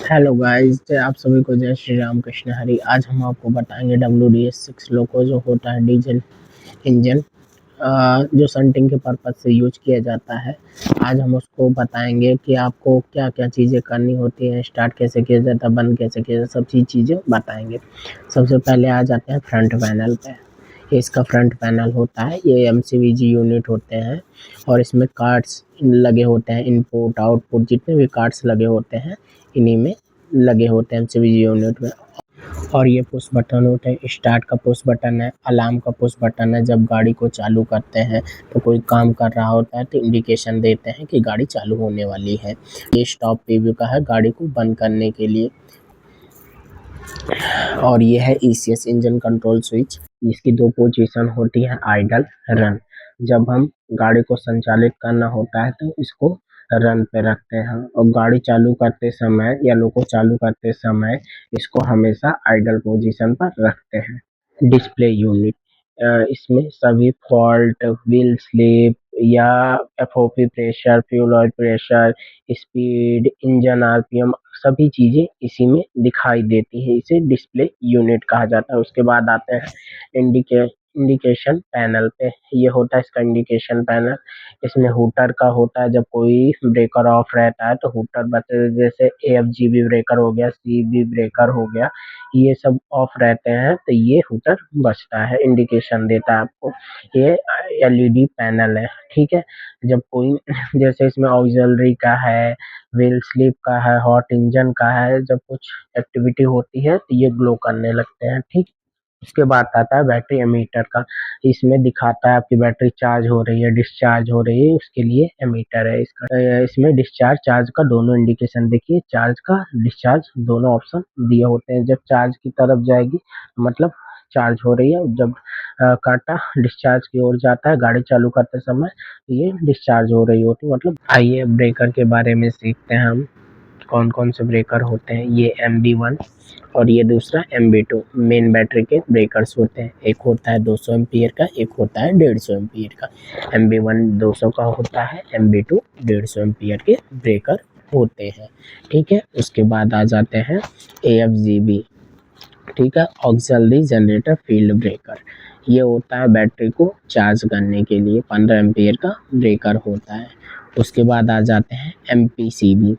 Hello guys, आप सभी को जय श्री राम कृष्ण हरि। आज हम आपको बताएंगे WDS6 लोको जो होता है डीजल इंजन, जो शंटिंग के पर्पज से यूज किया जाता है। आज हम उसको बताएंगे कि आपको क्या क्या चीज़ें करनी होती हैं, स्टार्ट कैसे किया जाता है, बंद कैसे किया जाता है, सब चीज़ें बताएंगे। सबसे पहले आ जाते हैं फ्रंट पैनल पे। ये इसका फ्रंट पैनल होता है, ये MCVG यूनिट होते हैं और इसमें कार्ड्स लगे होते हैं, इनपुट आउटपुट जितने भी कार्ड्स लगे होते हैं इन्हीं में लगे होते हैं MCVG यूनिट में। और ये पुश बटन होते हैं, स्टार्ट का पुश बटन है, अलार्म का पुश बटन है। जब गाड़ी को चालू करते हैं तो कोई काम कर रहा होता है तो इंडिकेशन देते हैं कि गाड़ी चालू होने वाली है। ये स्टॉप प्रीव्यू का है गाड़ी को बंद करने के लिए। और ये है ECS इंजन कंट्रोल स्विच। इसकी दो पोजीशन होती है, आइडल रन। जब हम गाड़ी को संचालित करना होता है तो इसको रन पे रखते हैं और गाड़ी चालू करते समय या लोको चालू करते समय इसको हमेशा आइडल पोजीशन पर रखते हैं। डिस्प्ले यूनिट, इसमें सभी फॉल्ट, व्हील स्लिप या FOP pressure, fuel oil pressure, speed, engine RPM सभी चीज़ें इसी में दिखाई देती हैं। इसे डिस्प्ले यूनिट कहा जाता है। उसके बाद आते हैं इंडिकेशन पैनल पे। ये होता है इसका इंडिकेशन पैनल। इसमें हूटर का होता है, जब कोई ब्रेकर ऑफ रहता है तो हूटर बचते, जैसे AFGB ब्रेकर हो गया, CB ब्रेकर हो गया, ये सब ऑफ रहते हैं तो ये हूटर बचता है, इंडिकेशन देता है आपको। ये LED पैनल है, ठीक है। जब कोई जैसे इसमें ऑक्सिलरी का है, व्हील स्लिप का है, हॉट इंजन का है, जब कुछ एक्टिविटी होती है तो ये ग्लो करने लगते हैं, ठीक। उसके बाद आता है बैटरी एमीटर का। इसमें दिखाता है आपकी बैटरी चार्ज हो रही है, डिस्चार्ज हो रही है, उसके लिए एमीटर है इसका। इसमें डिस्चार्ज चार्ज का दोनों इंडिकेशन देखिए, चार्ज का डिस्चार्ज दोनों ऑप्शन दिए होते हैं। जब चार्ज की तरफ जाएगी मतलब चार्ज हो रही है, जब कांटा डिस्चार्ज की ओर जाता है गाड़ी चालू करते समय ये डिस्चार्ज हो रही होती है मतलब। आइए ब्रेकर के बारे में सीखते हैं हम, कौन कौन से ब्रेकर होते हैं। ये MB1 और ये दूसरा MB2 मेन बैटरी के ब्रेकर्स होते हैं। एक होता है 200 एम्पियर का, एक होता है 150 एम्पियर का। MB1 200 का होता है, MB2 150 एम्पियर के ब्रेकर होते हैं, ठीक है। उसके बाद आ जाते हैं AFGB, ठीक है, ऑक्सिलरी जनरेटर फील्ड ब्रेकर। ये होता है बैटरी को चार्ज करने के लिए, 15 एम्पियर का ब्रेकर होता है। उसके बाद आ जाते हैं MPCB,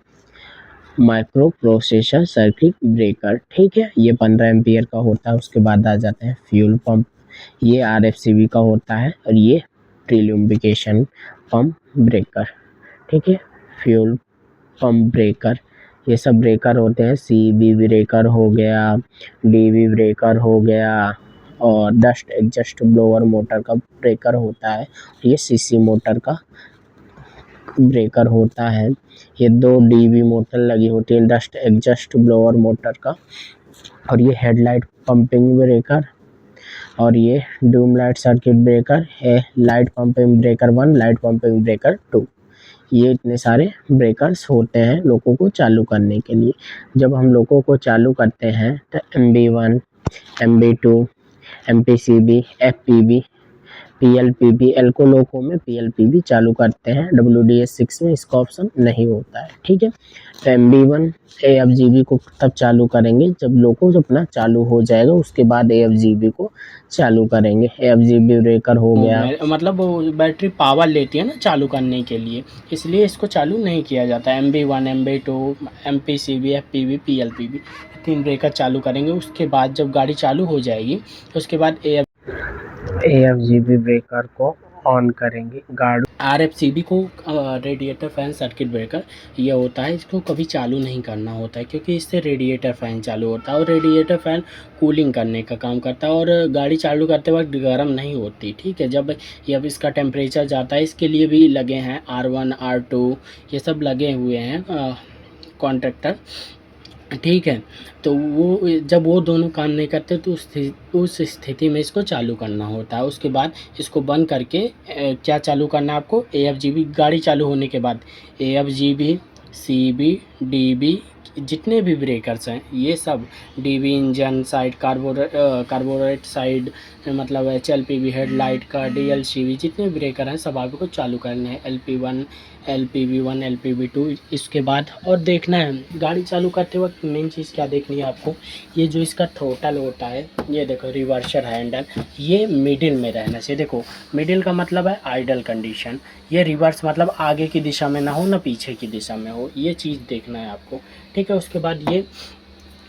micro processor circuit breaker, ठीक है, ये 15 एम्पियर का होता है। उसके बाद आ जाते हैं फ्यूल पंप, ये RFCB का होता है और ये प्रील्यूम्बिकेशन पंप ब्रेकर, ठीक है, फ्यूल पंप ब्रेकर। ये सब ब्रेकर होते हैं। CB ब्रेकर हो गया, DB ब्रेकर हो गया और डस्ट एग्जस्ट ब्लोअर मोटर का ब्रेकर होता है। ये CC मोटर का ब्रेकर होता है। ये 2 DB मोटर लगी होती है डस्ट एग्जस्ट ब्लोअर मोटर का। और ये हेडलाइट पंपिंग ब्रेकर और ये डूम लाइट सर्किट ब्रेकर है, light pumping breaker 1, light pumping breaker 2। ये इतने सारे ब्रेकर्स होते हैं लोगों को चालू करने के लिए। जब हम लोगों को चालू करते हैं तो MB1, MB2, MPCB, FPB, PLPB, एल्को लोको में PLPB चालू करते हैं। WDS6 में इसका ऑप्शन नहीं होता है, ठीक है। तो MB1 AFGB को तब चालू करेंगे जब लोको जब अपना चालू हो जाएगा, उसके बाद AFGB को चालू करेंगे। AFGB ब्रेकर हो गया, मतलब वो बैटरी पावर लेती है ना चालू करने के लिए, इसलिए इसको चालू नहीं किया जाता। MB1, MB2, MPCB, FPB, PLPB 3 breaker चालू करेंगे। उसके बाद जब गाड़ी चालू हो जाएगी उसके बाद AFGB ब्रेकर को ऑन करेंगे। गाड़ी RFCB को रेडिएटर फैन सर्किट ब्रेकर ये होता है, इसको कभी चालू नहीं करना होता है क्योंकि इससे रेडिएटर फैन चालू होता है और रेडिएटर फैन कूलिंग करने का काम करता है और गाड़ी चालू करते वक्त गर्म नहीं होती, ठीक है। जब इसका टेम्परेचर जाता है, इसके लिए भी लगे हैं R1, R2 ये सब लगे हुए हैं कॉन्ट्रैक्टर, ठीक है। तो वो जब वो दोनों काम नहीं करते तो उस स्थिति में इसको चालू करना होता है। उसके बाद इसको बंद करके क्या चालू करना है आपको, AFGB गाड़ी चालू होने के बाद AFGB, CB, DB जितने भी ब्रेकर्स हैं ये सब, DB इंजन साइड, कार्बोरेट साइड मतलब HLPB हेडलाइट का, DLCB जितने ब्रेकर हैं सब आपको चालू करने हैं। LP1, LPV1 LPV2 इसके बाद और देखना है गाड़ी चालू करते वक्त मेन चीज़ क्या देखनी है आपको, ये जो इसका थ्रोटल होता है, ये देखो रिवर्सर हैंडल, ये मिडिल में रहना चाहिए। देखो मिडिल का मतलब है आइडल कंडीशन, ये रिवर्स मतलब आगे की दिशा में ना हो ना पीछे की दिशा में हो, ये चीज़ देखना है आपको, ठीक है। उसके बाद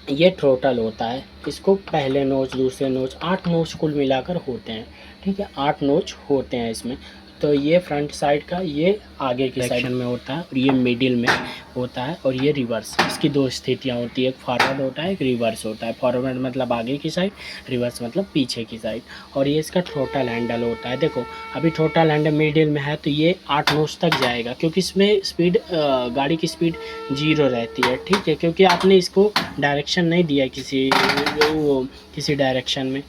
ये थ्रोटल होता है, इसको पहले नोच दूसरे नोच 8 नोच कुल मिलाकर होते हैं, ठीक है, 8 नोच होते हैं इसमें। तो ये फ्रंट साइड का, ये आगे की साइड में होता है और ये मिडिल में होता है और ये रिवर्स, इसकी दो स्थितियाँ होती है, एक फॉरवर्ड होता है एक रिवर्स होता है। फॉरवर्ड मतलब आगे की साइड, रिवर्स मतलब पीछे की साइड। और ये इसका थ्रोटल हैंडल होता है। देखो अभी थ्रोटल हैंडल मिडिल में है तो ये 8 नोच तक जाएगा, क्योंकि इसमें स्पीड गाड़ी की स्पीड 0 रहती है, ठीक है, क्योंकि आपने इसको डायरेक्शन नहीं दिया किसी डायरेक्शन में,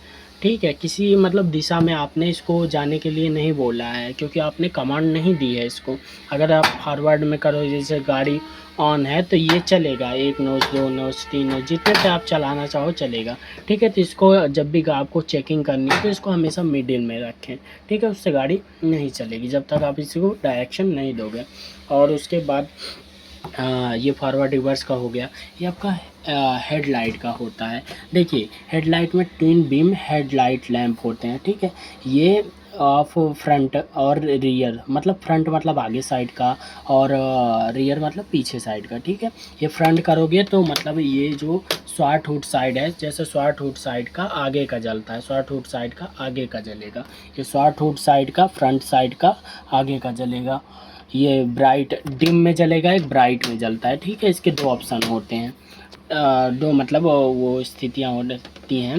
ठीक है, किसी मतलब दिशा में आपने इसको जाने के लिए नहीं बोला है, क्योंकि आपने कमांड नहीं दी है इसको। अगर आप फॉरवर्ड में करो, जैसे गाड़ी ऑन है तो ये चलेगा 1 नोच 2 नोच 3 नोच जितने पे आप चलाना चाहो चलेगा, ठीक है। तो इसको जब भी आपको चेकिंग करनी है तो इसको हमेशा मिडिल में रखें, ठीक है, उससे गाड़ी नहीं चलेगी जब तक आप इसको डायरेक्शन नहीं दोगे। और उसके बाद ये फॉरवर्ड रिवर्स का हो गया। ये आपका हेडलाइट का होता है। देखिए हेडलाइट में ट्विन बीम हेडलाइट लैंप होते हैं, ठीक है। ये ऑफ फ्रंट और रियर, मतलब फ्रंट मतलब आगे साइड का और रियर मतलब पीछे साइड का, ठीक है। ये फ्रंट करोगे तो मतलब ये जो शॉर्ट हुड साइड है, जैसे शॉर्ट हुड साइड का आगे का जलता है, शॉर्ट हुड साइड का आगे का जलेगा, ये शॉर्ट हुड साइड का फ्रंट साइड का आगे का जलेगा। ये ब्राइट डिम में जलेगा, एक ब्राइट में जलता है, ठीक है। इसके दो ऑप्शन होते हैं, दो मतलब वो स्थितियाँ होती हैं,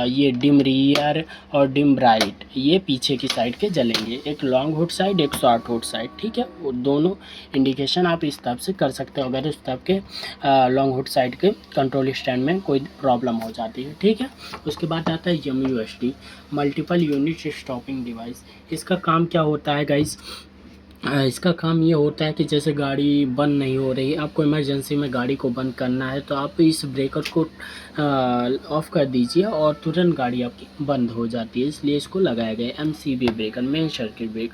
ये डिम रियर और डिम ब्राइट, ये पीछे की साइड के जलेंगे, एक लॉन्ग हुड साइड एक शॉर्ट हुड साइड, ठीक है। वो दोनों इंडिकेशन आप इस तरफ से कर सकते हो अगर उस तरफ के लॉन्ग हुड साइड के कंट्रोल स्टैंड में कोई प्रॉब्लम हो जाती है, ठीक है। उसके बाद आता है MUSD, multiple unit stopping device. इसका काम क्या होता है गाइस, इसका काम ये होता है कि जैसे गाड़ी बंद नहीं हो रही, आपको इमरजेंसी में गाड़ी को बंद करना है तो आप इस ब्रेकर को ऑफ़ कर दीजिए और तुरंत गाड़ी आपकी बंद हो जाती है, इसलिए इसको लगाया गया है। MCB breaker, main circuit break,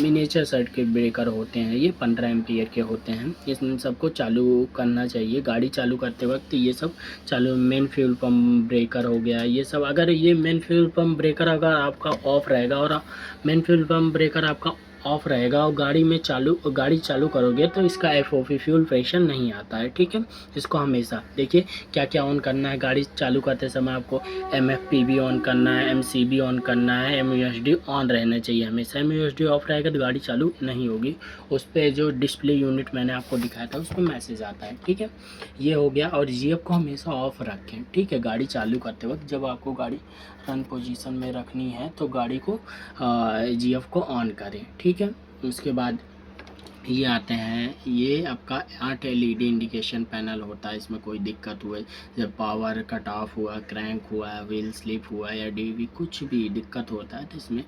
miniature circuit breaker होते हैं, ये 15 एम्पियर के होते हैं। इन सबको चालू करना चाहिए गाड़ी चालू करते वक्त, ये सब चालू। मेन फ्यूल पम्प ब्रेकर हो गया, ये सब। अगर ये मेन फ्यूल पम्प ब्रेकर अगर आपका ऑफ रहेगा और मेन फ्यूल पम्प ब्रेकर आपका ऑफ रहेगा और गाड़ी चालू करोगे तो इसका FOP फ्यूल प्रेशर नहीं आता है, ठीक है। इसको हमेशा देखिए क्या क्या ऑन करना है गाड़ी चालू करते समय, आपको MFPB ऑन करना है, MCB ऑन करना है, MUSD ऑन रहना चाहिए हमेशा। MUSD ऑफ रहेगा तो गाड़ी चालू नहीं होगी, उस पर जो डिस्प्ले यूनिट मैंने आपको दिखाया था उस पर मैसेज आता है, ठीक है। ये हो गया। और GF को हमेशा ऑफ रखें, ठीक है, गाड़ी चालू करते वक्त। जब आपको गाड़ी रन पोजीशन में रखनी है तो गाड़ी को GF को ऑन करें, ठीक है। उसके बाद ये आते हैं, ये आपका 8 LED इंडिकेशन पैनल होता है। इसमें कोई दिक्कत हुए, जब पावर कट ऑफ हुआ, क्रैंक हुआ, व्हील स्लिप हुआ या DV कुछ भी दिक्कत होता है तो इसमें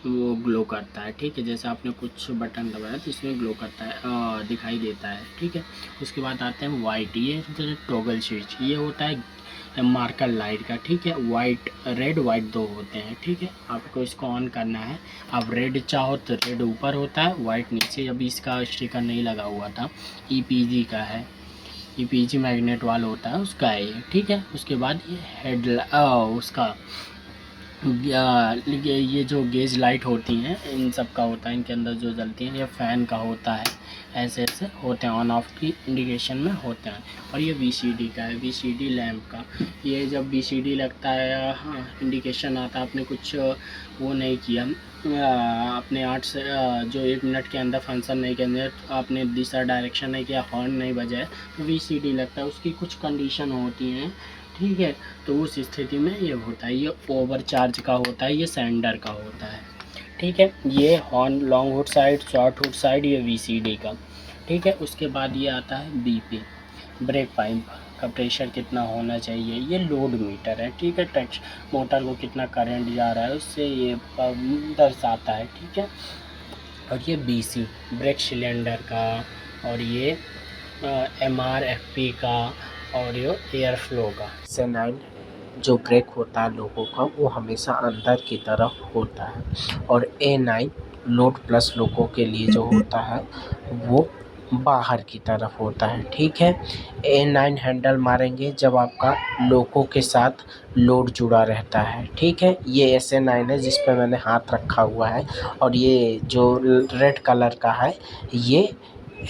वो ग्लो करता है, ठीक है। जैसे आपने कुछ बटन दबाया तो इसमें ग्लो करता है, दिखाई देता है, ठीक है। उसके बाद आते हैं वाइट, ये टॉगल स्विच, ये होता है मार्कर लाइट का, ठीक है। वाइट रेड वाइट दो होते हैं, ठीक है। आपको इसको ऑन करना है, आप रेड चाहो तो रेड ऊपर होता है, वाइट नीचे। अभी इसका स्टिकर नहीं लगा हुआ था, EPG का है, EPG मैग्नेट वाल होता है उसका है ये, ठीक है। उसके बाद ये उसका ये जो गेज लाइट होती हैं इन सब का होता है, इनके अंदर जो जलती हैं, ये फ़ैन का होता है, ऐसे ऐसे होते हैं, ऑन ऑफ की इंडिकेशन में होते हैं। और ये VCD का है, VCD लैंप का, ये जब VCD लगता है, हाँ इंडिकेशन आता है, आपने कुछ वो नहीं किया, आपने 8 से जो 1 मिनट के अंदर फंक्शन नहीं किया, आपने दिशा डायरेक्शन नहीं किया, हॉर्न नहीं बजाया तो VCD लगता है, उसकी कुछ कंडीशन होती हैं, ठीक है। तो उस स्थिति में ये होता है, ये ओवर चार्ज का होता है, ये सेंडर का होता है, ठीक है। ये horn long hood side, short hood side, ये VCD का, ठीक है। उसके बाद ये आता है BP, ब्रेक पाइप का प्रेशर कितना होना चाहिए, ये लोड मीटर है, ठीक है। टच मोटर को कितना करंट जा रहा है उससे ये दर्शाता है, ठीक है। और ये BC ब्रेक सिलेंडर का, और ये MRFP का, और ये एयर फ्लो का। सेनाइन जो ब्रेक होता है लोगों का वो हमेशा अंदर की तरफ होता है, और A9 लोड प्लस लोको के लिए जो होता है वो बाहर की तरफ होता है, ठीक है। A9 हैंडल मारेंगे जब आपका लोको के साथ लोड जुड़ा रहता है, ठीक है। ये SA9 है जिस पे मैंने हाथ रखा हुआ है, और ये जो रेड कलर का है ये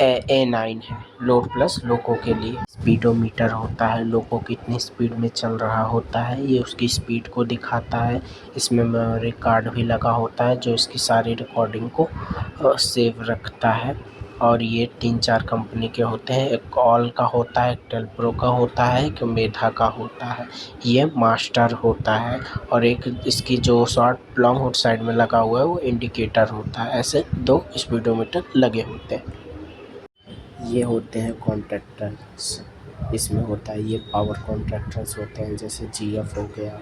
A9 है, लोड प्लस लोको के लिए। स्पीडोमीटर होता है, लोको कितनी स्पीड में चल रहा होता है ये उसकी स्पीड को दिखाता है। इसमें मेमोरी कार्ड भी लगा होता है जो इसकी सारी रिकॉर्डिंग को सेव रखता है। और ये 3-4 कंपनी के होते हैं, एक ऑल का होता है, एक टेलप्रो का होता है, एक मेधा का होता है, ये मास्टर होता है। और एक इसकी जो शॉर्ट लॉन्ग हुड साइड में लगा हुआ है वो इंडिकेटर होता है। ऐसे 2 स्पीडोमीटर लगे होते हैं। ये होते हैं कॉन्ट्रैक्टर्स, इसमें होता है ये पावर कॉन्ट्रैक्टर्स होते हैं, जैसे GF हो गया,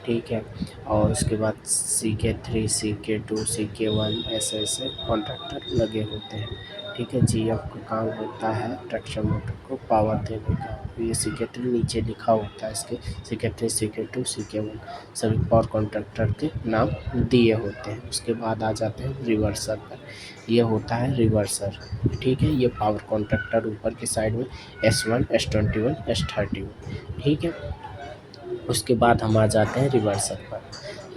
ठीक है। और उसके बाद CK3, CK2, CK1 ऐसे ऐसे कॉन्ट्रैक्टर लगे होते हैं, ठीक है। GF का काम होता है ट्रैक्शन मोटर को पावर देने का। ये CK3 नीचे लिखा होता है इसके, CK3, CK2, CK1 सभी पावर कॉन्ट्रैक्टर के नाम दिए होते हैं। उसके बाद आ जाते हैं रिवर्सर पर, ये होता है रिवर्सर, ठीक है। ये पावर कॉन्ट्रैक्टर ऊपर की साइड में S1, S21, S31, ठीक है। उसके बाद हम आ जाते हैं रिवर्सर पर,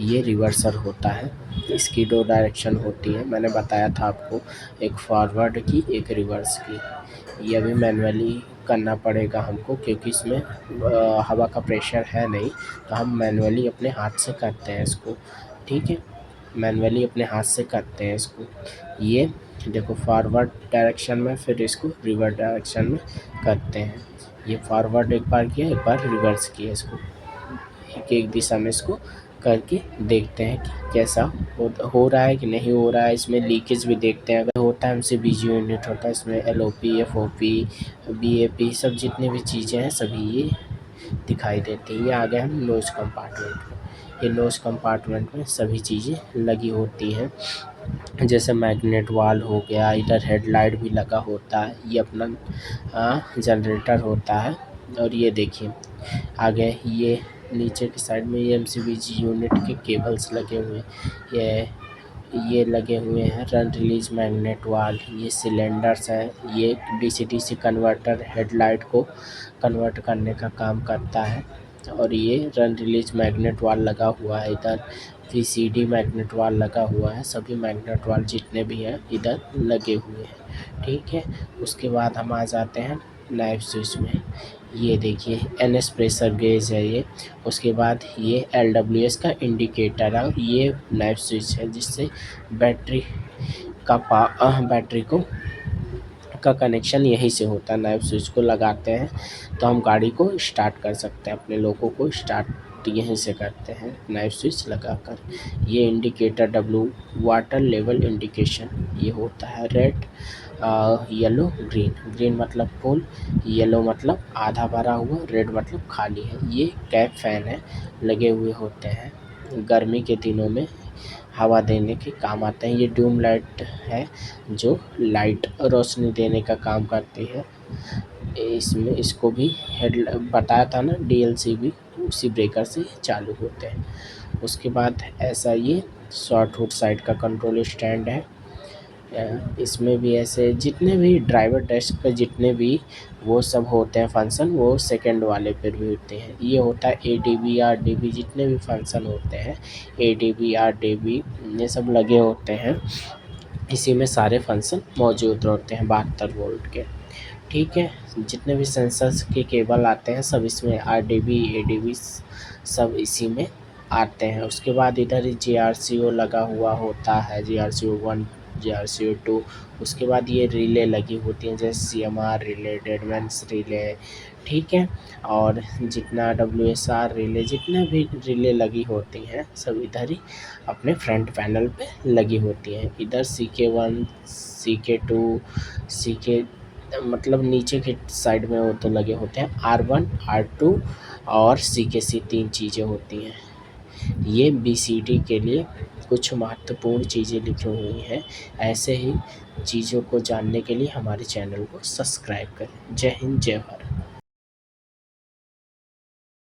ये रिवर्सर होता है। इसकी 2 डायरेक्शन होती है, मैंने बताया था आपको, एक फॉरवर्ड की एक रिवर्स की। ये अभी मैनुअली करना पड़ेगा हमको क्योंकि इसमें हवा का प्रेशर है नहीं, तो हम मैनुअली अपने हाथ से करते हैं इसको, ठीक है। मैनुअली अपने हाथ से करते हैं इसको। ये देखो फॉरवर्ड डायरेक्शन में, फिर इसको रिवर्स डायरेक्शन में करते हैं। ये फॉरवर्ड एक बार किया, एक बार रिवर्स किया, इसको एक एक दिशा में इसको करके देखते हैं कि कैसा हो रहा है कि नहीं हो रहा है। इसमें लीकेज भी देखते हैं, अगर होता है MCBG यूनिट होता है, इसमें LOP, FOP, BAP सब जितनी भी चीज़ें हैं सभी ये दिखाई देती है। ये आ गए हम नोज कंपार्टमेंट में, ये नोज कंपार्टमेंट में सभी चीज़ें लगी होती हैं, जैसे मैग्नेट वाल हो गया, इधर हेडलाइट भी लगा होता है, ये अपना जनरेटर होता है। और ये देखिए आगे ये नीचे की साइड में ये MCBG यूनिट के केबल्स लगे हुए हैं, ये लगे हुए हैं। रन रिलीज मैग्नेट वाल, ये सिलेंडर्स हैं, ये DC-DC कन्वर्टर हेडलाइट को कन्वर्ट करने का काम करता है। और ये रन रिलीज मैग्नेट वाल लगा हुआ है, इधर VCD मैग्नेट वाल लगा हुआ है, सभी मैग्नेट वाल जितने भी हैं इधर लगे हुए हैं, ठीक है। उसके बाद हम आ जाते हैं नाइफ स्विच में, ये देखिए NS प्रेशर गेज है ये। उसके बाद ये LWS का इंडिकेटर है, ये नाइफ स्विच है जिससे बैटरी का कनेक्शन यहीं से होता है। नाइफ स्विच को लगाते हैं तो हम गाड़ी को स्टार्ट कर सकते हैं, अपने लोगों को स्टार्ट यहीं से करते हैं नाइफ स्विच लगाकर। ये indicator W water level indication, ये होता है रेड, येलो, ग्रीन मतलब फुल, येलो मतलब आधा भरा हुआ, रेड मतलब खाली है। ये कैप फैन है, लगे हुए होते हैं, गर्मी के दिनों में हवा देने के काम आते हैं। ये डूम लाइट है जो लाइट रोशनी देने का काम करती है। इसमें इसको भी हेड बताया था ना, DLC भी उसी ब्रेकर से चालू होते हैं। उसके बाद ऐसा ये शॉर्ट हुड साइड का कंट्रोल स्टैंड है, इसमें भी ऐसे जितने भी ड्राइवर डेस्क पे जितने भी वो सब होते हैं फंक्शन, वो सेकंड वाले पर भी होते हैं। ये होता है ADB, RDB, जितने भी फंक्शन होते हैं ADB, RDB ये सब लगे होते हैं, इसी में सारे फंक्शन मौजूद होते हैं 72 वोल्ट के, ठीक है। जितने भी सेंसर्स के केबल आते हैं सब इसमें, RDB, ADB सब इसी में आते हैं। उसके बाद इधर GRCO लगा हुआ होता है, GRCO 1, GRCO 2। उसके बाद ये रिले लगी होती हैं, जैसे CMR रिले, डेडमैन्स रिले, ठीक है। और जितना WSR रिले, जितने भी रिले लगी होती हैं सब इधर ही अपने फ्रंट पैनल पे लगी होती हैं। इधर CK1, CK2, CK मतलब नीचे के साइड में वो तो लगे होते हैं, R1, R2 और CKC 3 चीज़ें होती हैं। ये BCD के लिए कुछ महत्वपूर्ण चीज़ें लिखी हुई हैं। ऐसे ही चीज़ों को जानने के लिए हमारे चैनल को सब्सक्राइब करें। जय हिंद, जय भारत।